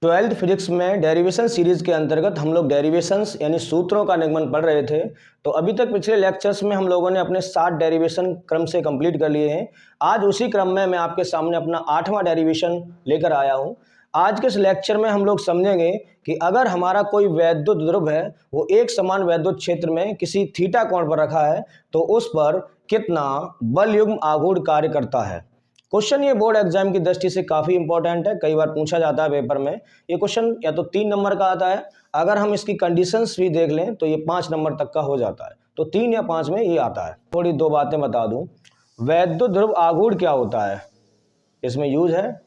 Twelfth physics में derivation series के अंतर्गत हम लोग डेरिवेशंस यानी सूत्रों का निगमन पढ़ रहे थे। तो अभी तक पिछले लेक्चर्स में हम लोगों ने अपने 7 डेरिवेशन क्रम से कंप्लीट कर लिए हैं। आज उसी क्रम में मैं आपके सामने अपना 8वां डेरिवेशन लेकर आया हूं। आज के इस लेक्चर में हम लोग समझेंगे कि अगर हमारा कोई वैद्युत ध्रुव है, वो एक समान वैद्युत क्षेत्र में किसी थीटा कोण पर रखा है, तो उस पर कितना बल युग्म आघूर्ण कार्य करता है। क्वेश्चन ये बोर्ड एग्जाम की दृष्टि से काफ़ी इंपॉर्टेंट है, कई बार पूछा जाता है पेपर में। ये क्वेश्चन या तो 3 नंबर का आता है, अगर हम इसकी कंडीशंस भी देख लें तो ये 5 नंबर तक का हो जाता है। तो 3 या 5 में ये आता है। थोड़ी 2 बातें बता दूं। वैद्युत ध्रुव आघूर्ण क्या होता है, इसमें यूज है।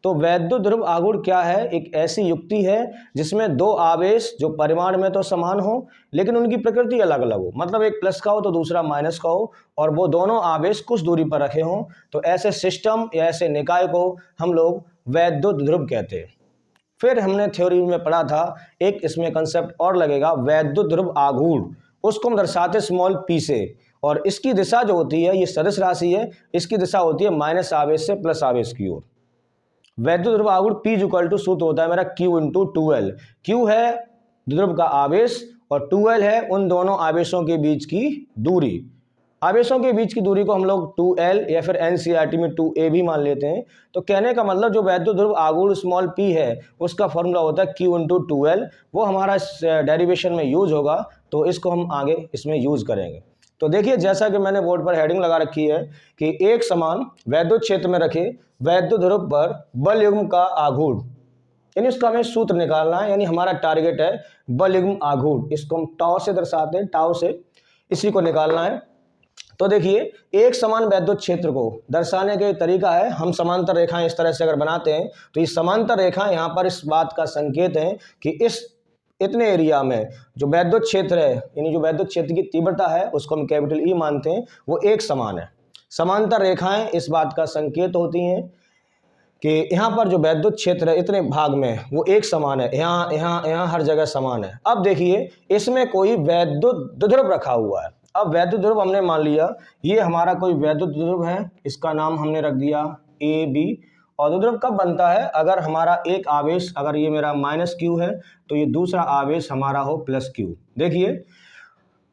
तो वैद्युत ध्रुव आघूर्ण क्या है? एक ऐसी युक्ति है जिसमें 2 आवेश जो परिमाण में तो समान हो लेकिन उनकी प्रकृति अलग अलग हो, मतलब एक प्लस का हो तो दूसरा माइनस का हो, और वो दोनों आवेश कुछ दूरी पर रखे हों, तो ऐसे सिस्टम या ऐसे निकाय को हम लोग वैद्युत ध्रुव कहते हैं। फिर हमने थ्योरी में पढ़ा था, एक इसमें कंसेप्ट और लगेगा, वैद्युत ध्रुव आघूर्ण, उसको हम दर्शाते स्मॉल p से, और इसकी दिशा जो होती है, ये सदिश राशि है, इसकी दिशा होती है माइनस आवेश से प्लस आवेश की ओर। वैद्युत ध्रुव आघूर्ण P इक्वल टू सूत्र होता है मेरा Q इंटू 2L। Q है ध्रुव का आवेश और 2L है उन दोनों आवेशों के बीच की दूरी। आवेशों के बीच की दूरी को हम लोग 2L या फिर NCERT में 2A भी मान लेते हैं। तो कहने का मतलब जो वैद्युत ध्रुव आघूर्ण स्मॉल p है, उसका फॉर्मूला होता है Q इंटू 2L। वो हमारा डेरिवेशन में यूज होगा, तो इसको हम आगे इसमें यूज करेंगे। तो देखिए, जैसा कि मैंने बोर्ड पर हेडिंग लगा रखी है कि एक समान वैद्युत क्षेत्र में रखे वैद्युत ध्रुव पर बल युग्म का आघूर्ण, यानी उसका हमें सूत्र निकालना है, यानी हमारा टारगेट है बल युग्म आघूर्ण। इसको हम टाउ से दर्शाते हैं, टाउ से इसी को निकालना है। तो देखिए, एक समान वैद्युत क्षेत्र को दर्शाने का तरीका है, हम समांतर रेखाएं इस तरह से अगर बनाते हैं तो ये समांतर रेखा यहाँ पर इस बात का संकेत है कि इस इतने एरिया में जो वैद्युत क्षेत्र है, यानी जो वैद्युत क्षेत्र की तीव्रता है, उसको हम कैपिटल E मानते हैं, वो एक समान है। समांतर रेखाएं इस बात का संकेत होती हैं कि यहाँ पर जो वैद्युत क्षेत्र है इतने भाग में वो एक समान है, यहाँ यहाँ यहाँ हर जगह समान है। अब देखिए, इसमें कोई वैद्युत ध्रुव रखा हुआ है। अब वैद्युत ध्रुव हमने मान लिया ये हमारा कोई वैद्युत ध्रुव है, इसका नाम हमने रख दिया AB। और ध्रुव कब बनता है? अगर हमारा एक आवेश, अगर ये मेरा माइनस Q है तो ये दूसरा आवेश हमारा हो प्लस Q। देखिए,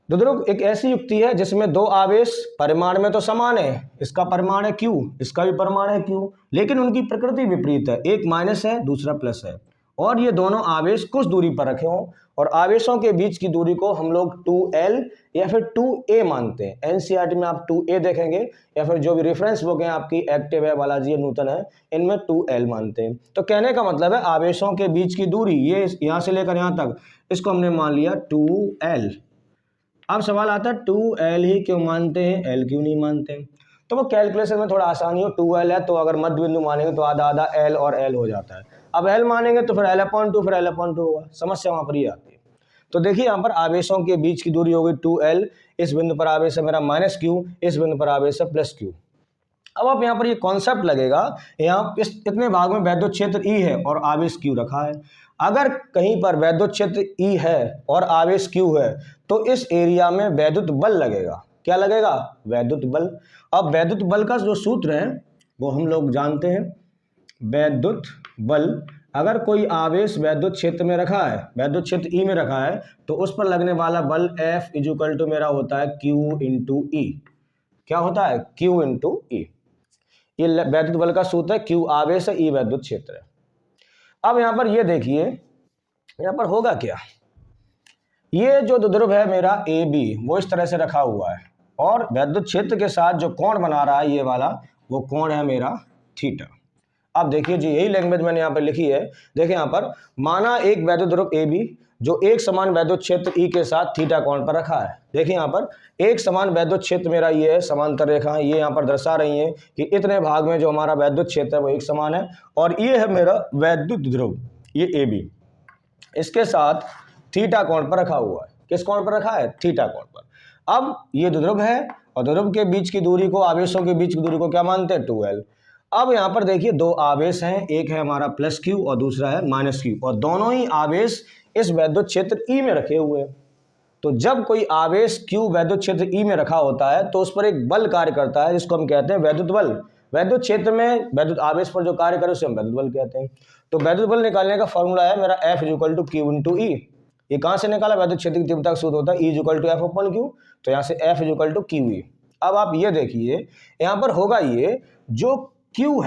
ध्रुव एक ऐसी युक्ति है जिसमें 2 आवेश परिमाण में तो समान है, इसका परिमाण है Q, इसका भी परिमाण है Q, लेकिन उनकी प्रकृति विपरीत है, एक माइनस है दूसरा प्लस है, और ये दोनों आवेश कुछ दूरी पर रखे हों, और आवेशों के बीच की दूरी को हम लोग 2L या फिर 2A मानते हैं। NCERT में आप 2A देखेंगे, या फिर जो भी रेफरेंस बुक है आपकी, एक्टिव है, बालाजी है, नूतन है, इनमें 2L मानते हैं। तो कहने का मतलब है आवेशों के बीच की दूरी, ये यहाँ से लेकर यहाँ तक, इसको हमने मान लिया 2L। अब सवाल आता है 2L ही क्यों मानते हैं, L क्यों नहीं मानते हैं? तो वो कैलकुलेशन में थोड़ा आसानी हो, 2L है तो अगर मध्य बिंदु मानेंगे तो आधा आधा L और L हो जाता है। अब L मानेंगे तो फिर L/2, फिर L/2 होगा। समस्या वहां पर ही आती है। तो देखिए, यहाँ पर आवेशों के बीच की दूरी होगी 2L, इस बिंदु पर आवेश है मेरा -Q, इस बिंदु पर आवेश है +Q। अब आप यहाँ पर ये कॉन्सेप्ट लगेगा, यहाँ इस इतने भाग में वैद्युत क्षेत्र E है और आवेश Q रखा है। अगर कहीं पर वैद्युत क्षेत्र E है और आवेश Q है, तो इस एरिया में वैद्युत बल लगेगा। क्या लगेगा? वैद्युत बल। अब वैद्युत बल का जो सूत्र है वो हम लोग जानते हैं, वैद्युत बल। अगर कोई आवेश वैद्युत क्षेत्र में रखा है, वैद्युत क्षेत्र E में रखा है, तो उस पर लगने वाला बल F इक्वल टू मेरा होता है Q इंटू E। क्या होता है? Q into E। ये वैद्युत बल का सूत्र है, Q आवेश है, E वैद्युत क्षेत्र है। अब यहाँ पर ये देखिए, यहाँ पर होगा क्या, ये जो ध्रुव है मेरा AB, वो इस तरह से रखा हुआ है, और वैद्युत क्षेत्र के साथ जो कोण बना रहा है ये वाला, वो कोण है मेरा थीटा। अब देखिए जी, यही लैंग्वेज मैंने यहाँ पर लिखी है। देखिए यहाँ पर, माना एक वैद्युत ध्रुव AB जो एक समान वैद्युत क्षेत्र E के साथ थीटा कोण पर रखा है। देखिए यहाँ पर एक समान वैद्युत क्षेत्र मेरा ये है, समांतर रेखा ये यहाँ पर दर्शा रही है कि इतने भाग में जो हमारा वैद्युत क्षेत्र है वो एक समान है, और ये है मेरा वैद्युत ध्रुव, ये AB, इसके साथ थीटा कोण पर रखा हुआ है। किस कोण पर रखा है? थीटा कोण पर। अब ये ध्रुव है, और ध्रुव के बीच की दूरी को, आवेशों के बीच की दूरी को क्या मानते हैं? 2L। अब यहाँ पर देखिए, 2 आवेश हैं, एक है हमारा +Q और दूसरा है -Q, और दोनों ही आवेश इस वैद्युत क्षेत्र E में रखे हुए हैं। तो जब कोई आवेश Q वैद्युत क्षेत्र E में रखा होता है तो उस पर एक बल कार्य करता है, जिसको हम कहते हैं वैद्युत बल। वैद्युत क्षेत्र में वैद्युत आवेश पर जो कार्य करे उसे हम वैद्युत बल कहते हैं। तो वैद्युत बल निकालने का फॉर्मूला है मेरा F equal to q into e. ये कहाँ से निकाला? वैद्युत क्षेत्र की तीव्रता का सूत्र होता है E equal to F upon Q, तो यहाँ से F equal to Q E. अब आप ये देखिए यहाँ पर होगा ये जो Q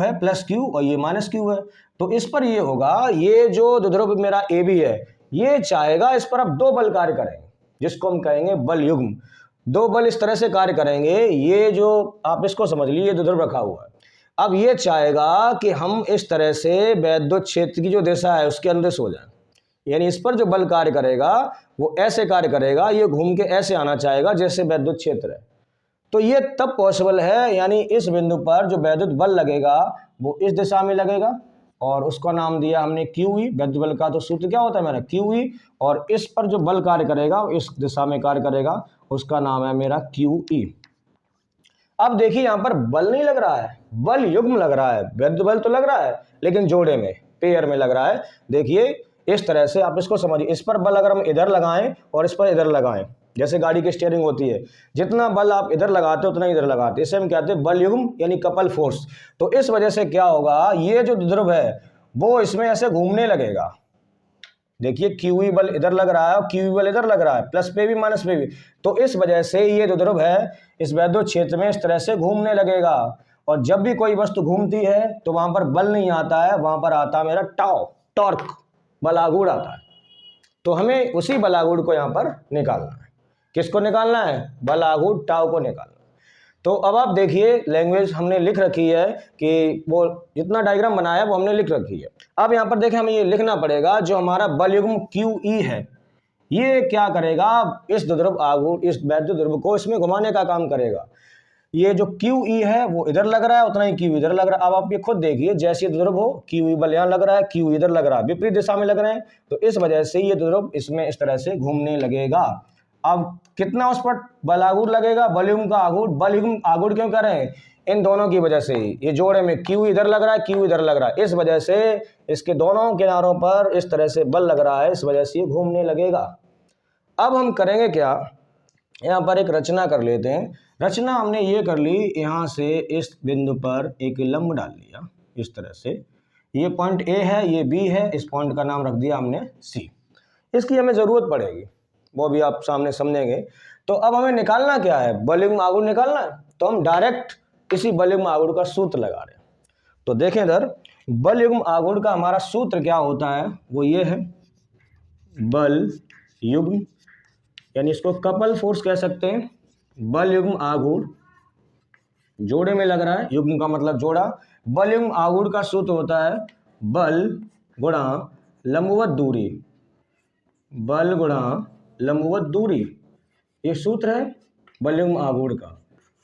है प्लस Q और ये माइनस Q है, तो इस पर ये होगा, ये जो द्विध्रुव मेरा AB है ये चाहेगा इस पर अब दो बल कार्य करेंगे जिसको हम कहेंगे बल युग्म। दो बल इस तरह से कार्य करेंगे, ये जो आप इसको समझ लीजिए ये द्विध्रुव रखा हुआ है, अब ये चाहेगा कि हम इस तरह से वैद्युत क्षेत्र की जो दिशा है उसके अनुदिश हो जाए, यानी इस पर जो बल कार्य करेगा वो ऐसे कार्य करेगा, ये घूम के ऐसे आना चाहेगा जैसे वैद्युत क्षेत्र है। तो ये तब पॉसिबल है, यानी इस बिंदु पर जो वैद्युत बल लगेगा वो इस दिशा में लगेगा और उसका नाम दिया हमने QE। वैद्युत बल का तो सूत्र क्या होता है मेरा QE, और इस पर जो बल कार्य करेगा इस दिशा में कार्य करेगा, उसका नाम है मेरा QE। अब देखिए यहाँ पर बल नहीं लग रहा है, बल युग्म लग रहा है। वैद्युत बल तो लग रहा है लेकिन जोड़े में, पेयर में लग रहा है। देखिए इस तरह से आप इसको समझिए, इस पर बल अगर हम इधर लगाएं और इस पर इधर लगाएं, जैसे गाड़ी की स्टीयरिंग होती है, जितना बल आप इधर लगाते हो उतना इधर लगाते, इसे हम कहते हैं बल युग्म यानी कपल फोर्स। तो इस वजह से क्या होगा, ये जो द्विध्रुव है वो इसमें ऐसे घूमने लगेगा। देखिए QE बल इधर लग रहा है और QE बल इधर लग रहा है, प्लस पे भी माइनस पे भी, तो इस वजह से ये जो द्विध्रुव है इस वैद्युत क्षेत्र में इस तरह से घूमने लगेगा। और जब भी कोई वस्तु घूमती है तो वहां पर बल नहीं आता है, वहां पर आता है मेरा टाउ, टॉर्क, बलागुड़ आता है। तो हमें उसी बलागुड़ को यहाँ पर निकालना है। किसको निकालना है? बलागुड़ टाउ को निकालना। तो अब आप देखिए लैंग्वेज हमने लिख रखी है कि वो जितना डायग्राम बनाया है वो हमने लिख रखी है। अब यहाँ पर देखें हमें ये लिखना पड़ेगा, जो हमारा बल युग्म QE है ये क्या करेगा, इस द्विध्रुव आघूर्ण, इस वैद्युत ध्रुव को इसमें घुमाने का काम करेगा। ये जो QE है वो इधर लग रहा है, उतना ही QE इधर लग रहा है। अब आप ये खुद देखिए, जैसे द्विध्रुव हो QE बल यहाँ लग रहा है, QE इधर लग रहा है, विपरीत दिशा में लग रहे हैं, तो इस वजह से ये द्विध्रुव इसमें इस तरह से घूमने लगेगा। अब कितना उस पर बलागुड़ लगेगा, बल युग्म का आघूर्ण। बल युग्म आघूर्ण क्यों कर रहे हैं? इन दोनों की वजह से ही, ये जोड़े में QE इधर लग रहा है, QE इधर लग रहा है, इस वजह से इसके दोनों किनारों पर इस तरह से बल लग रहा है, इस वजह से ये घूमने लगेगा। अब हम करेंगे क्या, यहाँ पर एक रचना कर लेते हैं। रचना हमने ये कर ली, यहाँ से इस बिंदु पर एक लंब डाल लिया इस तरह से, ये पॉइंट A है, ये B है, इस पॉइंट का नाम रख दिया हमने C। इसकी हमें ज़रूरत पड़ेगी, वो भी आप सामने समझेंगे। तो अब हमें निकालना क्या है, बल युग्म आघूर्ण निकालना है, तो हम डायरेक्ट इसी बल युग्म आघूर्ण का सूत्र लगा रहे हैं। तो देखें इधर, बल युग्म आघूर्ण का हमारा सूत्र क्या होता है, वो ये है, बल युग्म यानी इसको कपल फोर्स कह सकते हैं। बल युग्म आघूर्ण जोड़े में लग रहा है, युग्म का मतलब जोड़ा। बल युग्म आघूर्ण का सूत्र होता है बल गुणा लंबवत दूरी, बल गुणा लंबवत दूरी, ये सूत्र है बल युग्म आघूर्ण का,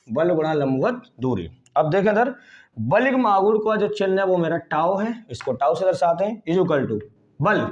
बल गुणा लंबवत दूरी। अब देखें इधर, बल युग्म आघूर्ण का जो चिन्ह है वो मेरा टाउ है, इसको टाउ से दर्शाते हैं, इक्वल टू बल।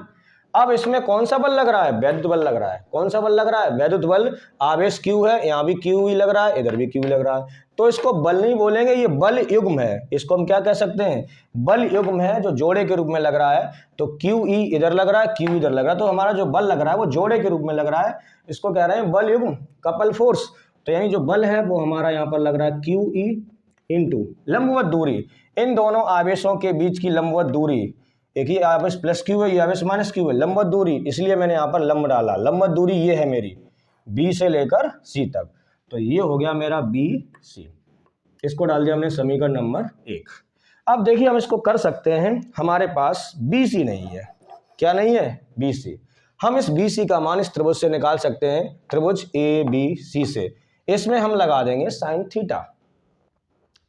अब इसमें कौन सा बल लग रहा है? वैद्युत बल लग रहा है। कौन सा बल लग रहा है? वैद्युत बल। आवेश Q है, यहाँ भी QE लग रहा है, इधर भी QE लग रहा है, तो इसको बल नहीं बोलेंगे, ये बल युग्म है। इसको हम क्या कह सकते हैं? बल युग्म है, जो जोड़े के रूप में लग रहा है। तो QE इधर लग रहा है, QE इधर लग रहा है, तो हमारा जो बल लग रहा है वो जोड़े के रूप में लग रहा है, इसको कह रहे हैं बल युग्म, कपल फोर्स। तो यानी जो बल है वो हमारा यहाँ पर लग रहा है QE इंटू लंबवत दूरी, इन दोनों आवेशों के बीच की लंबवत दूरी, एक ही आवेश प्लस Q है, ये आवेश माइनस Q है, लंबवत दूरी, इसलिए मैंने यहाँ पर लंब डाला। लंबवत दूरी ये है मेरी B से लेकर C तक, तो ये हो गया मेरा BC। इसको डाल दिया हमने समीकरण नंबर 1। अब देखिए हम इसको कर सकते हैं, हमारे पास BC नहीं है। क्या नहीं है? BC। हम इस BC का मान इस त्रिभुज से निकाल सकते हैं, त्रिभुज ABC से। इसमें हम लगा देंगे साइन थीटा।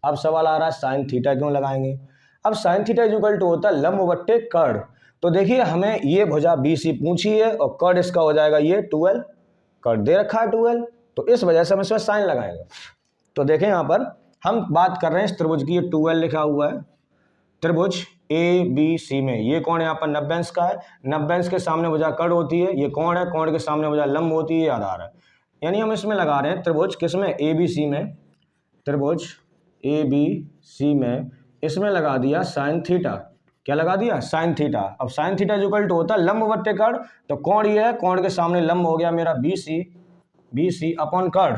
अब सवाल आ रहा है साइन थीटा क्यों लगाएंगे? अब साइन थीटा इक्वल टू होता है लंब बट्टे कर्ण। तो देखिए हमें ये भुजा BC पूछी है और कर्ण इसका हो जाएगा ये 12, कर्ण दे रखा है 12, तो इस वजह से हम इसमें साइन लगाएंगे। तो देखें यहाँ पर हम बात कर रहे हैं इस त्रिभुज की, ये 12 लिखा हुआ है त्रिभुज ABC में। ये कोण यहाँ पर 90 अंश का है, 90 अंश के सामने भुजा कर्ण होती है, ये कोण है, कोण के सामने भुजा लंब होती है, ये आधार है। यानी हम इसमें लगा रहे हैं त्रिभुज किसमें? ABC में, त्रिभुज ABC में, इसमें लगा दिया साइन थीटा। क्या लगा दिया? Sine theta. अब साइन थीटा इक्वल टू होता है लंब बट्टे कर्ण, तो कोण ये है, कोण के सामने लंब हो गया मेरा BC अपॉन कर्ण,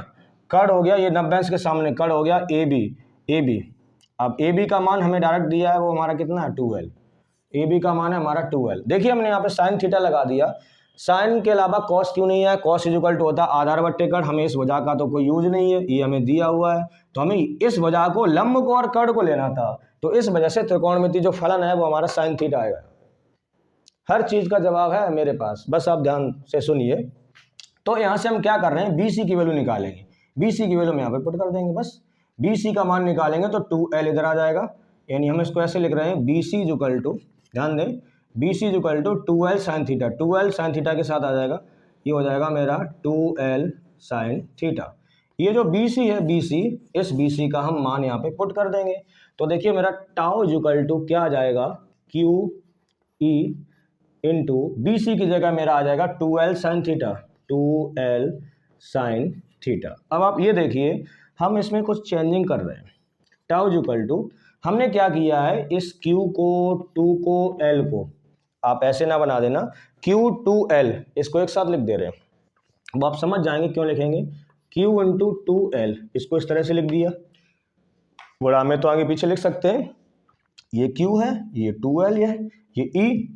कर्ण हो गया ये 90 अंश के सामने कर्ण हो गया AB। अब AB का मान हमें डायरेक्ट दिया है, वो हमारा कितना है? 12। ए बी का मान है हमारा 2l। देखिए हमने यहाँ पे साइन थीटा लगा दिया, साइन के अलावा कॉस क्यों नहीं है, कॉस इज इक्वल टू होता है आधार बट्टे कर्ण, हमें इस वजह का तो कोई यूज नहीं है, ये हमें दिया हुआ है, तो हमें इस वजह को लंब को और कर्ण को लेना था, तो इस वजह से त्रिकोणमिति जो फलन है वो हमारा साइन थीटा आएगा। हर चीज का जवाब है मेरे पास, बस आप ध्यान से सुनिए। तो यहाँ से हम क्या कर रहे हैं, बी सी की वैल्यू निकालेंगे, बी सी की वैल्यू हम यहाँ पे पुट कर देंगे, बस बी सी का मान निकालेंगे तो 2l इधर आ जाएगा, यानी हम इसको ऐसे लिख रहे हैं बी सी इक्वल टू, ध्यान दें, B C equal to 2l sine theta, 2l sine theta के साथ आ जाएगा, ये हो जाएगा मेरा 2l साइन थीटा। ये जो बी सी है, बी सी, इस बी सी का हम मान यहाँ पे पुट कर देंगे, तो देखिए मेरा टाउ इक्वल टू क्या आ जाएगा, Q E into B C की जगह मेरा आ जाएगा 2l sine theta, 2l sine theta. अब आप ये देखिए हम इसमें कुछ चेंजिंग कर रहे हैं, टाउ इक्वल टू हमने क्या किया है, इस q को 2 को l को आप ऐसे ना बना देना, q 2l इसको एक साथ लिख दे रहे हैं, अब आप समझ जाएंगे क्यों लिखेंगे, q इंटू 2l इसको इस तरह से लिख दिया, बड़ा में तो आगे पीछे लिख सकते हैं, ये q है, ये 2l है, ये e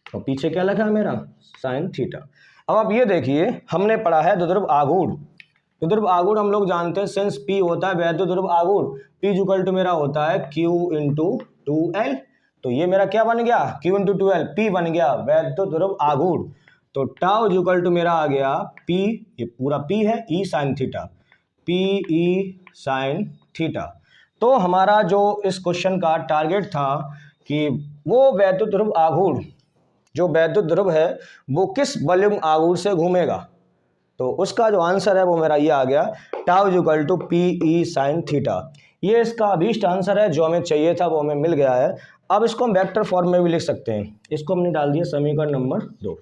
और पीछे क्या लिखा है मेरा साइन थीटा। अब आप ये देखिए हमने पढ़ा है द्विध्रुव आघूर्ण, द्विध्रुव आघूर्ण हम लोग जानते हैं सिंस P होता है वैद्युत ध्रुव आघूर्ण, P इक्वल टू मेरा होता है Q इंटू 2l, तो ये मेरा क्या बन गया, Q इंटू 2l, P बन गया वैद्युत ध्रुव आघूर्ण, तो टाउ इक्वल टू मेरा आ गया P, ये पूरा P है, E sine theta, P E sine theta. तो हमारा जो इस क्वेश्चन का टारगेट था कि वो वैद्युत ध्रुव आघूर्ण, जो वैद्युत ध्रुव है वो किस वॉल्यूम आघूर्ण से घूमेगा, तो उसका जो आंसर है वो मेरा ये आ गया, tau equal to P E sine theta. ये इसका अभीष्ट आंसर है, जो हमें चाहिए था वो हमें मिल गया है। अब इसको हम वेक्टर फॉर्म में भी लिख सकते हैं, इसको हमने डाल दिया समीकरण नंबर 2।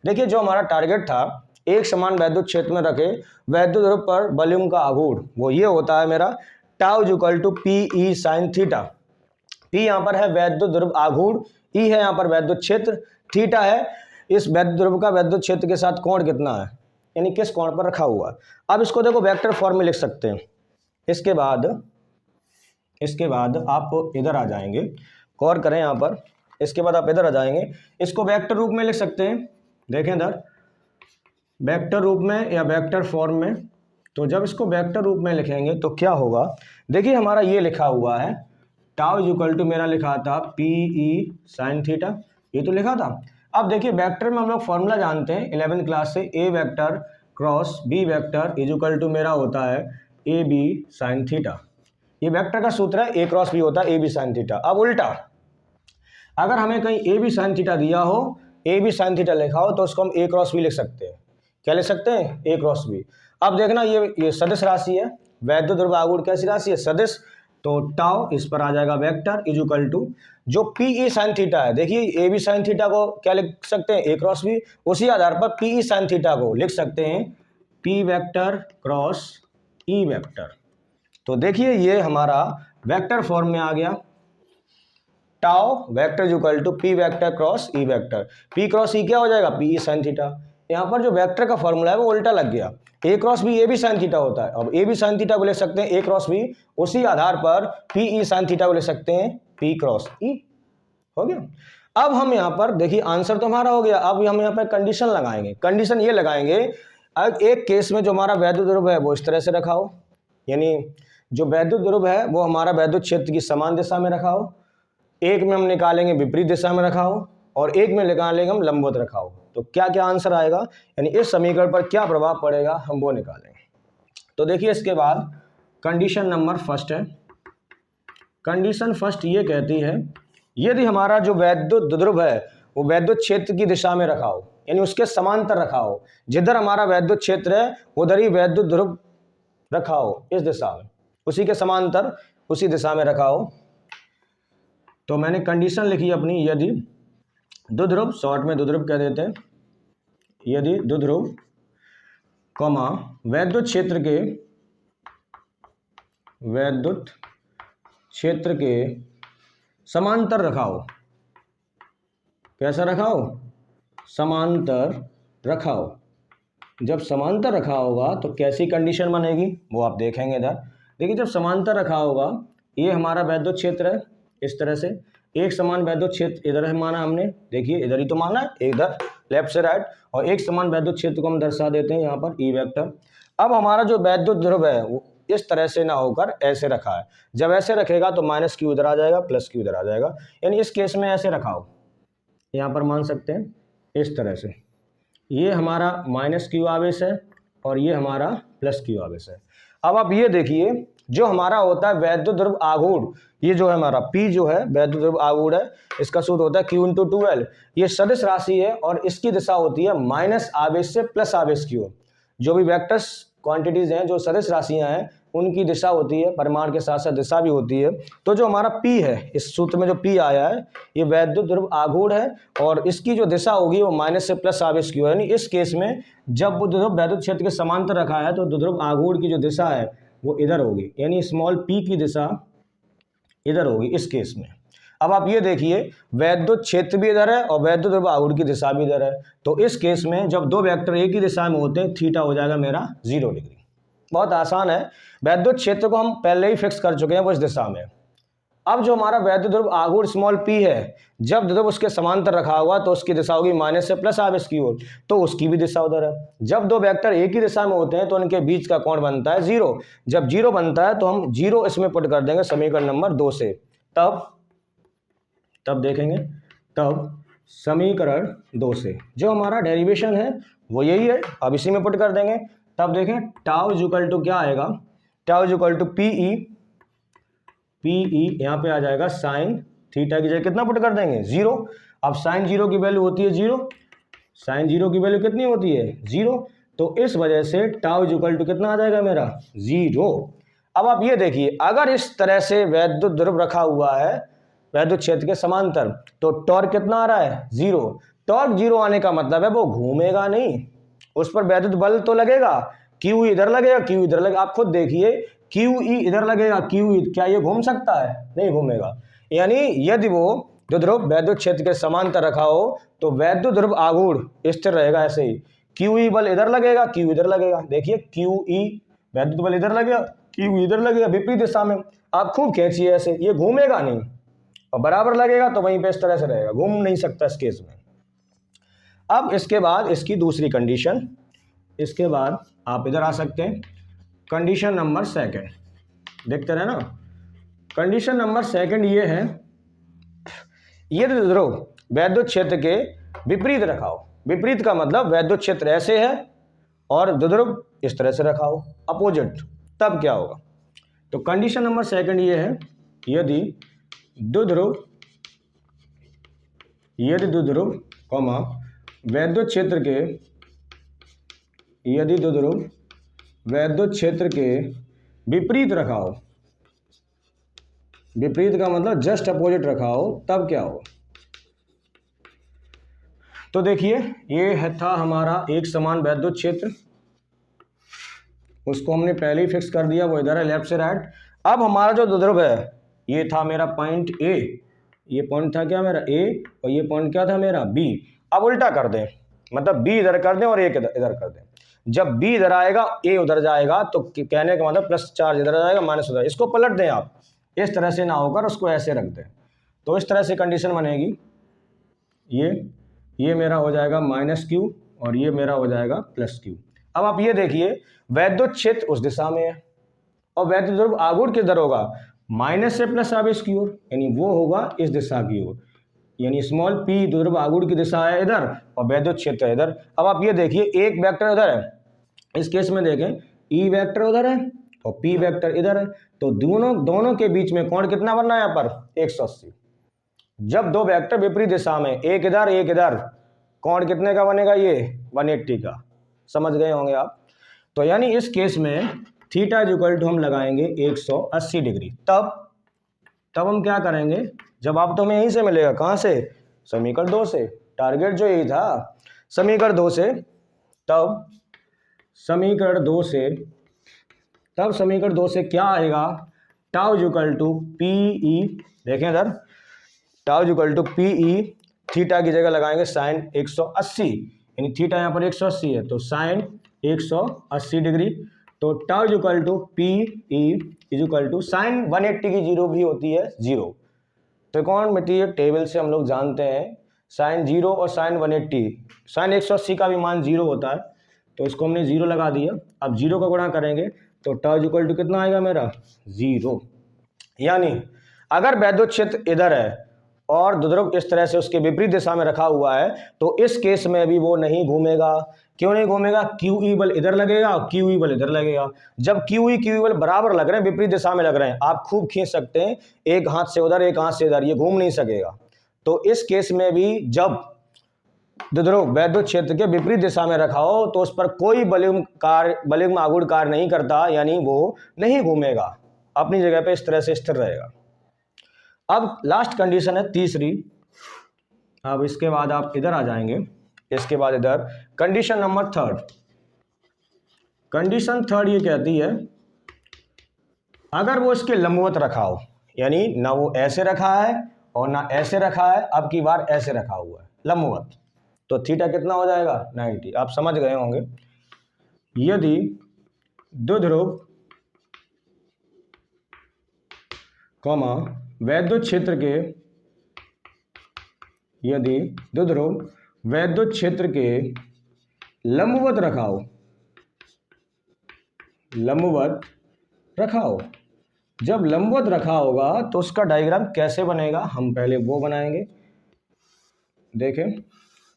देखिए जो हमारा टारगेट था, एक समान वैद्युत क्षेत्र में रखे वैद्युत ध्रुव पर वॉल्यूम का आघूर्ण, वो ये होता है मेरा tau equal to P E sine theta. P यहाँ पर है वैद्युत ध्रुव आघूर्ण, ई है यहाँ पर वैद्युत क्षेत्र, थीटा है इस वैद्युत ध्रुव का वैद्युत क्षेत्र के साथ कोण कितना है, यानी किस कोण पर रखा हुआ है। अब इसको देखो वेक्टर फॉर्म में लिख सकते हैं, इसके बाद आप इधर आ जाएंगे, गौर करें यहाँ पर, इसके बाद आप इधर आ जाएंगे, इसको वेक्टर रूप में लिख सकते हैं, देखें इधर वेक्टर रूप में या वेक्टर फॉर्म में। तो जब इसको वेक्टर रूप में लिखेंगे तो क्या होगा, देखिए हमारा ये लिखा हुआ है टाउ इक्वल टू मेरा लिखा था पी ई साइन थीटा, ये तो लिखा था। अब देखिए वेक्टर में हम लोग फॉर्मूला जानते हैं 11वीं क्लास से, a vector cross b vector is equal to मेरा होता है ए बी साइन थीटा। ये वेक्टर का सूत्र है, ए क्रॉस बी होता है ए बी साइन थीटा। अब उल्टा, अगर हमें कहीं ए बी साइन थीटा दिया हो, ए बी साइन थीटा लिखा हो, तो उसको हम ए क्रॉस बी लिख सकते हैं। क्या लिख सकते हैं, ए क्रॉस बी। अब देखना ये सदिश राशि है, वैद्युत ध्रुव आघूर्ण कैसी राशि है, सदिश, तो टाउ इस पर आ जाएगा वेक्टर इज इक्वल टू जो पी ई साइन थीटा है, देखिए ए बी साइन थीटा को क्या लिख सकते हैं, ए क्रॉस बी, उसी आधार पर पी ई साइन थीटा को लिख सकते हैं पी वेक्टर क्रॉस ई वेक्टर। तो देखिए ये हमारा वेक्टर फॉर्म में आ गया, tau vector is equal to p vector cross E vector, p cross e क्या हो जाएगा, पी ई साइन थीटा। यहाँ पर जो वेक्टर का फॉर्मूला है वो उल्टा लग गया, a cross b a b sine theta होता है, अब ए बी साइन थीटा को लिख सकते हैं ए क्रॉस बी, उसी आधार पर पी ई साइन थीटा को लिख सकते हैं पी क्रॉस ई। हो गया। अब हम यहाँ पर देखिए आंसर तो हमारा हो गया, अब हम यहाँ पर कंडीशन लगाएंगे। कंडीशन ये लगाएंगे, अब एक केस में जो हमारा वैद्युत ध्रुव है वो इस तरह से रखा हो, यानी जो वैद्युत ध्रुव है वो हमारा वैद्युत क्षेत्र की समान दिशा में रखा हो, एक में हम निकालेंगे विपरीत दिशा में रखा हो, और एक में निकालेंगे हम लंबवत रखा हो। तो क्या क्या आंसर आएगा, यानी इस समीकरण पर क्या प्रभाव पड़ेगा, हम वो निकालेंगे। तो देखिए इसके बाद कंडीशन नंबर फर्स्ट है, कंडीशन फर्स्ट ये कहती है यदि हमारा जो वैद्युत ध्रुव है वो वैद्युत क्षेत्र की दिशा में रखा हो, यानी उसके समांतर रखा हो, जिधर हमारा वैद्युत क्षेत्र है उधर ही वैद्युत ध्रुव रखा हो, इस दिशा में, उसी के समांतर उसी दिशा में रखा हो। तो मैंने कंडीशन लिखी अपनी, यदि द्विध्रुव, शॉर्ट में द्विध्रुव कह देते हैं, यदि द्विध्रुव कॉमा वैद्युत क्षेत्र के समांतर रखा हो, कैसा रखा हो, समांतर रखा हो। जब समांतर रखा होगा तो कैसी कंडीशन बनेगी वो आप देखेंगे इधर। देखिए जब समांतर रखा होगा, ये हमारा वैद्युत क्षेत्र है इस तरह से, एक समान वैद्युत क्षेत्र इधर है माना हमने, देखिए इधर ही तो माना है, इधर लेफ्ट से राइट, और एक समान वैद्युत क्षेत्र को हम दर्शा देते हैं यहाँ पर ई वेक्टर। अब हमारा जो वैद्युत ध्रुव है वो इस तरह से ना होकर ऐसे रखा है, जब ऐसे रखेगा तो माइनस क्यू इधर आ जाएगा, प्लस क्यू इधर आ जाएगा, यानी इस केस में ऐसे रखा हो, यहाँ पर मान सकते हैं इस तरह से, ये हमारा माइनस क्यू आवेश है और ये हमारा प्लस क्यू आवेश है। अब आप ये देखिए, जो हमारा होता है वैद्युत ध्रुव आघूर्ण, ये जो है हमारा P जो है वैद्युत ध्रुव आघूर्ण है, इसका सूत्र होता है Q × 2L। ये सदिश राशि है और इसकी दिशा होती है माइनस आवेश से प्लस आवेश की ओर। जो भी वेक्टर्स क्वांटिटीज हैं, जो सदिश राशियां हैं, उनकी दिशा होती है, परिमाण के साथ साथ दिशा भी होती है। तो जो हमारा P है, इस सूत्र में जो P आया है, ये वैद्युत ध्रुव आघूर्ण है और इसकी जो दिशा होगी वो माइनस से प्लस आवेश की ओर। यानी इस केस में जब वो ध्रुव वैद्युत क्षेत्र के समांतर रखा है तो ध्रुव आघूर्ण की जो दिशा है वो इधर होगी, यानी स्मॉल p की दिशा इधर होगी इस केस में। अब आप ये देखिए, वैद्युत क्षेत्र भी इधर है और वैद्युत ध्रुव आघूर्ण की दिशा भी इधर है, तो इस केस में जब दो वेक्टर एक ही दिशा में होते हैं, थीटा हो जाएगा मेरा 0 डिग्री। बहुत आसान है, वैद्युत क्षेत्र को हम पहले ही फिक्स कर चुके हैं वो इस दिशा में। अब जो हमारा वैद्युत ध्रुव आघूर्ण स्मॉल p है, जब ध्रुव उसके समांतर रखा हुआ तो उसकी दिशा होगी माइनस से प्लस आवेश की ओर, तो उसकी भी दिशा उधर है। जब दो वेक्टर एक ही दिशा में होते हैं तो उनके बीच का कोण बनता है 0। जब 0 बनता है तो हम 0 इसमें पुट कर देंगे समीकरण नंबर 2 से, तब देखेंगे, तब समीकरण 2 से जो हमारा डेरिवेशन है वो यही है, अब इसी में पुट कर देंगे। तब देखें टाउ इक्वल टू क्या आएगा, टाउ इक्वल टू पीई यहाँ पे आ जाएगा साइन थीटा की जगह कितना पुट कर देंगे 0। अब साइन 0 की वैल्यू होती है 0, साइन 0 की वैल्यू कितनी होती है 0, तो इस वजह से टाउ इक्वल टू कितना आ जाएगा मेरा 0। अब आप ये देखिए, अगर इस तरह से वैद्युत ध्रुव रखा हुआ है वैद्युत क्षेत्र के समांतर, तो टॉर्क कितना आ रहा है 0। टॉर्क 0 आने का मतलब है वो घूमेगा नहीं, उस पर वैद्युत बल तो लगेगा, क्यू इधर लगेगा, क्यू इधर लगेगा। आप खुद देखिए, क्यू ई इधर लगेगा, क्यू ई, क्या ये घूम सकता है, नहीं घूमेगा। यानी यदि वो जो ध्रुव वैद्युत क्षेत्र के समांतर रखा हो तो वैद्युत ध्रुव आघूर्ण स्थिर रहेगा ऐसे ही, क्यू ई बल इधर लगेगा, क्यू इधर लगेगा। देखिए क्यू ई वैद्युत बल इधर लगेगा, क्यू इधर लगेगा, विपरीत दिशा में। आप खूब खींचिए ऐसे, ये घूमेगा नहीं, और बराबर लगेगा तो वहीं पे इस तरह से रहेगा, घूम नहीं सकता इस केस में। अब इसके बाद इसकी दूसरी कंडीशन, इसके बाद आप इधर आ सकते हैं, कंडीशन नंबर 2 देखते रहे ना। कंडीशन नंबर 2 ये है, ये ध्रुव वैद्युत क्षेत्र के विपरीत रखा हो। विपरीत का मतलब वैद्युत क्षेत्र ऐसे है और ध्रुव इस तरह से रखा हो, अपोजिट, तब क्या होगा। तो कंडीशन नंबर 2 ये है, यदि द्विध्रुव कॉमा वैद्युत क्षेत्र के, यदि द्विध्रुव वैद्युत क्षेत्र के विपरीत रखा हो, विपरीत का मतलब जस्ट अपोजिट रखा हो, तब क्या हो। तो देखिए ये है था हमारा एक समान वैद्युत क्षेत्र, उसको हमने पहले ही फिक्स कर दिया, वो इधर है लेफ्ट से राइट। अब हमारा जो द्विध्रुव है, ये था मेरा पॉइंट ए, ये पॉइंट था क्या मेरा ए, और ये पॉइंट क्या था मेरा बी। अब उल्टा कर दें, मतलब बी इधर कर दें और ए इधर कर दें। जब बी इधर आएगा ए उधर जाएगा, तो कहने का मतलब प्लस चार्ज इधर जाएगा माइनस उधर। इसको पलट दें आप, इस तरह से ना होकर उसको ऐसे रख दें, तो इस तरह से कंडीशन बनेगी। ये मेरा हो जाएगा माइनस क्यू और ये मेरा हो जाएगा प्लस क्यू। अब आप ये देखिए, वैद्युत क्षेत्र उस दिशा में है और वैद्युत ध्रुव आघूर्ण किधर होगा, माइनस से प्लस आवेश की ओर, यानी वो होगा इस दिशा की ओर, यानी स्मॉल p ध्रुव आघूर्ण की दिशा है इधर और वैद्युत क्षेत्र है इधर। अब आप ये देखिए, एक वेक्टर इधर है, इस केस में देखें E वेक्टर उधर है और P वेक्टर इधर है, तो दोनों के बीच में कोण कितना बनना है यहाँ पर 180। जब दो वेक्टर विपरीत दिशा में, एक इधर एक इधर, कोण कितने का बनेगा, ये 180 का, समझ गए होंगे आप। तो यानी इस केस में थीटा इक्वल टू हम लगाएंगे 180 डिग्री। तब हम क्या करेंगे, जवाब तो हमें यहीं से मिलेगा, कहाँ से, समीकरण 2 से, टारगेट जो यही था, समीकरण 2 से। तब समीकरण 2 से क्या आएगा, टाउ इक्वल टू पीई, देखें इधर, tau equal to P E, theta की जगह लगाएंगे साइन 180, यानी थीटा यहाँ पर 180 है तो साइन 180 डिग्री। तो tau equal to P E equal to sine 180 की 0 भी होती है 0, त्रिकोणमितीय टेबल से हम लोग जानते हैं साइन 0 और साइन 180, साइन 180 का भी मान 0 होता है, तो इसको हमने 0 लगा दिया। अब 0 का गुणा करेंगे तो टाउ इक्वल टू कितना आएगा मेरा 0। यानी अगर वैद्युत क्षेत्र इधर है और द्विध्रुव इस तरह से उसके विपरीत दिशा में रखा हुआ है तो इस केस में भी वो नहीं घूमेगा। क्यों नहीं घूमेगा? QE बल इधर लगेगा और QE बल इधर लगेगा। जब QE बल बराबर लग रहे हैं, विपरीत दिशा में लग रहे हैं, आप खूब खींच सकते हैं, एक हाथ से उधर एक हाथ से इधर, ये घूम नहीं सकेगा। तो इस केस में भी जब द्विध्रुव वैद्युत क्षेत्र के विपरीत दिशा में रखा हो तो उस पर कोई बलयुग्म आघूर्ण कार्य नहीं करता, यानी वो नहीं घूमेगा, अपनी जगह पे इस तरह से स्थिर रहेगा। अब लास्ट कंडीशन है तीसरी। अब इसके बाद आप इधर आ जाएंगे, इसके बाद इधर condition number third. Condition third ये कहती है अगर वो इसके लंबवत रखा हो, यानी ना वो ऐसे रखा है और ना ऐसे रखा है, अब की बार ऐसे रखा हुआ है लंबवत, तो थीटा कितना हो जाएगा 90। आप समझ गए होंगे। यदि द्विध्रुव कॉमा वैद्युत क्षेत्र के, यदि द्विध्रुव वैद्युत क्षेत्र के लंबवत रखा हो, लंबवत रखा हो, जब लंबवत रखा होगा तो उसका डायग्राम कैसे बनेगा, हम पहले वो बनाएंगे। देखें,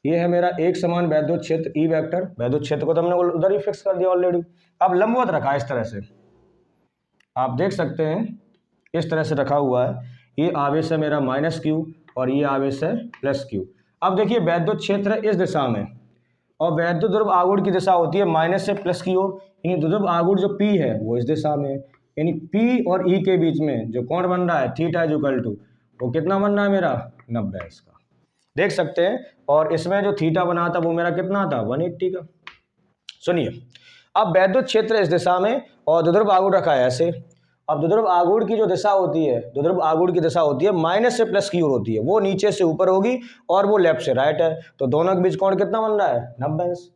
ये है मेरा एक समान वैद्युत क्षेत्र ई वेक्टर, वैद्युत क्षेत्र को तो हमने उधर ही फिक्स कर दिया ऑलरेडी। अब लंबवत रखा है इस तरह से, आप देख सकते हैं इस तरह से रखा हुआ है। ये आवेश है मेरा -Q और ये आवेश है +Q। अब देखिए वैद्युत क्षेत्र इस दिशा में और वैद्युत ध्रुव आघूर्ण की दिशा होती है माइनस से प्लस की ओर, यानी ध्रुव आघूर्ण जो P है वो इस दिशा में, यानी P और E के बीच में जो कोण बन रहा है थीटा इक्वल टू, वो कितना बन रहा है मेरा 90 इसका, देख सकते हैं। और इसमें जो थीटा बना था वो मेरा कितना था 180 का। सुनिए, अब वैद्युत क्षेत्र इस दिशा में और ध्रुव आघूर्ण रखा है ऐसे। अब द्विध्रुव आघूर्ण की जो दिशा होती है, द्विध्रुव आघूर्ण की दिशा होती है माइनस से प्लस की ओर होती है, वो नीचे से ऊपर होगी और वो लेफ्ट से राइट है, तो दोनों के बीच कोण कितना बन रहा है 90।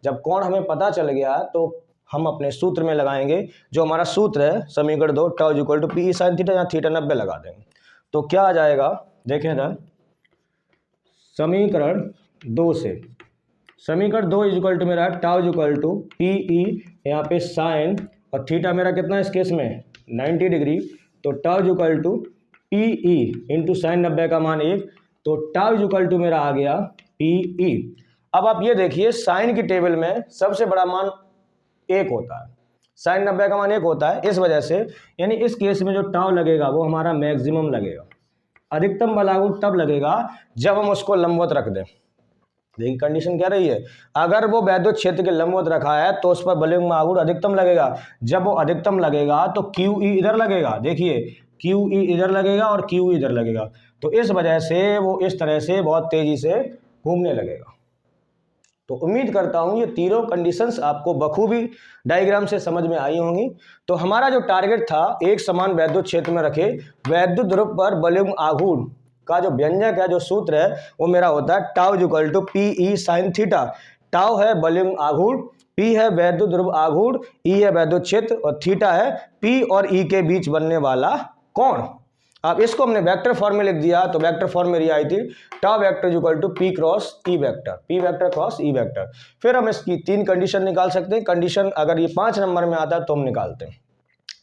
जब कोण हमें पता चल गया तो हम अपने सूत्र में लगाएंगे, जो हमारा सूत्र है समीकरण 2 tau equal to P sine theta, यहाँ थीटा 90 लगा देंगे तो क्या आ जाएगा, देखें इधर समीकरण 2 से, समीकरण 2 इक्वल टू मेरा tau equal to P E, यहाँ पे साइन और थीटा मेरा कितना है इस केस में 90 डिग्री, तो tau equal to P E into sine 90 का मान 1, तो टाउ इक्वल टू मेरा आ गया पी ई। अब आप ये देखिए साइन की टेबल में सबसे बड़ा मान 1 होता है, साइन 90 का मान 1 होता है, इस वजह से यानी इस केस में जो टाउ लगेगा वो हमारा मैक्सिमम लगेगा। अधिकतम बल आघूर्ण तब लगेगा जब हम उसको लंबवत रख दें। देखिए कंडीशन क्या रही है, अगर वो वैद्युत क्षेत्र के लंबवत रखा है तो उस पर बलयुग्म आघूर्ण अधिकतम लगेगा। जब वो अधिकतम लगेगा तो QE इधर लगेगा, देखिए QE इधर लगेगा और QE इधर लगेगा, तो इस वजह से वो इस तरह से बहुत तेजी से घूमने लगेगा। तो उम्मीद करता हूं ये तीनों कंडीशंस आपको बखूबी डायग्राम से समझ में आई होंगी। तो हमारा जो टारगेट था एक समान वैद्युत क्षेत्र में रखे वैद्युत ध्रुव पर बलयुग्म आघूर्ण का जो व्यंजक है, जो सूत्र है, वो मेरा होता है tau equal to P E sine theta. Tau है बलयुग्म आघूर्ण, पी है वैद्युत ध्रुव आघूर्ण, ई है वैद्युत क्षेत्र और थीटा है पी और ई के बीच बनने वाला कोण। अब इसको हमने वेक्टर फॉर्म में लिख दिया, तो वेक्टर फॉर्म मेरी आई थी tau vector equal to P cross E vector, P vector cross E vector. फिर हम इसकी 3 कंडीशन निकाल सकते हैं। कंडीशन अगर ये 5 नंबर में आता है तो हम निकालते हैं।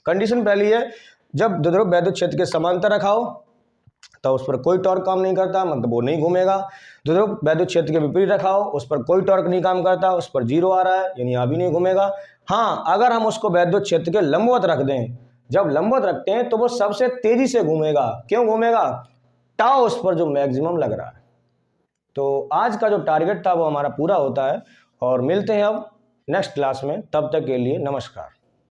कंडीशन पहली है, जब द्विध्रुव वैद्युत क्षेत्र के समांतर रखा हो तो उस पर कोई टॉर्क काम नहीं करता, मतलब वो नहीं घूमेगा। द्विध्रुव वैद्युत क्षेत्र के विपरीत रखा हो उस पर कोई टॉर्क नहीं काम करता, उस पर 0 आ रहा है, यानी यहाँ भी नहीं घूमेगा। हाँ, अगर हम उसको वैद्युत क्षेत्र के लंबवत रख दें, जब लंबवत रखते हैं तो वो सबसे तेजी से घूमेगा। क्यों घूमेगा? टाउ उस पर जो मैक्सिमम लग रहा है। तो आज का जो टारगेट था वो हमारा पूरा होता है और मिलते हैं अब नेक्स्ट क्लास में। तब तक के लिए नमस्कार।